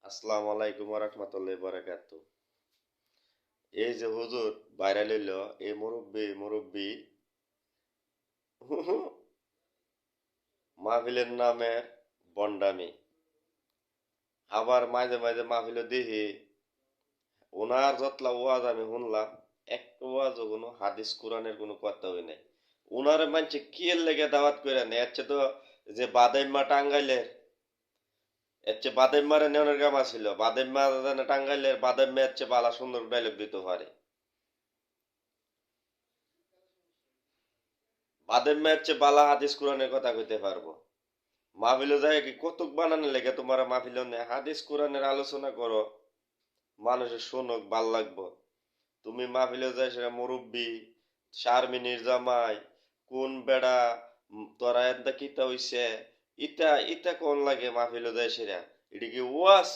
আসসালামু আলাইকুম ওয়া রাহমাতুল্লাহি ওয়া বারাকাতুহু। এই যে হুজুর ভাইরাল হইল, এই মুরব্বি মাহফিলের নামে ভণ্ডামি। আবার মাঝে মাঝে মাহফিলে দেখি ওনার যতলা ওয়াজ আমি শুনলাম, একটা ওয়াজও কোনো হাদিস কোরআনের কোনো কথা হই নাই। ওনারে মানছে কি এর লেগে দাওয়াত করে নেয়, এর চেয়ে তো যে বাদাইম্মা টাঙ্গাইলের এর চেয়ে বাদাইম্মারে নেওয়ার কাম ছিল। বাদাইম্মা টাঙ্গাইলের বাদাইম্মা এর চেয়ে বালা সুন্দর ডায়লগ দিতে পারে। বাদাইম্মা এর চেয়ে বালা হাদিস কোরআনের কথা কইতে পারবো। মাহফিলে যায় কি কৌতুক বানানোর লেগে তোমার মাহফিলে হাদিস কোরআনের আলোচনা করো, মানুষের শোনক ভাল লাগবো। তুমি মাহফিলে যায় সেটা মুরব্বি, শারমিনীর জামাই, কোন বেড়া, তোরা এদা কিতা হইছে, ইটা ইটা কোন লাগে মাহফিলে যায় সেরা। এটা কি ওয়াজ?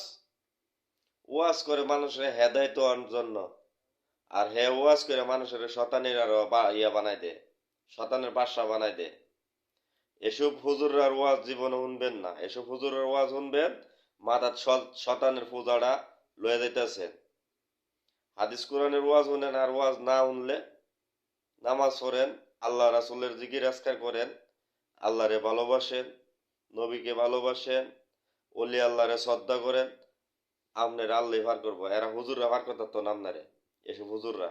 ওয়াজ করে মানুষের হেদায়ত আনার জন্য। আর হে ওয়াজ করে মানুষের শতানের আরো ইয়া বানাই দে, শতানের বাদশা বানাই দে। এসব হুজুরার ওয়াজ জীবনে শুনবেন না। এসব হুজুরের ওয়াজ শুনবেন মাথার শতানের পূজাটা লয়ে যাইতেছেন। হাদিস কোরআনের ওয়াজ শুনেন, আর ওয়াজ না শুনলে নামাজ পড়েন, আল্লাহ রাসূলের জিকির আজকার করেন, আল্লাহরে ভালোবাসেন, নবীকে ভালোবাসেন, ওলি আল্লাহরে শ্রদ্ধা করেন, আপনার আল্লাহ ভার করবো। এরা হুজুররা ভার করতে তো নামনারে। এসব হুজুররা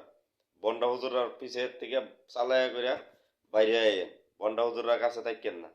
বন্ডা হুজুররা পিছের থেকে চালাইয়া করিয়া বাইরে আইয়েন। বন্ডা হুজুররা কাছে থাকেন না।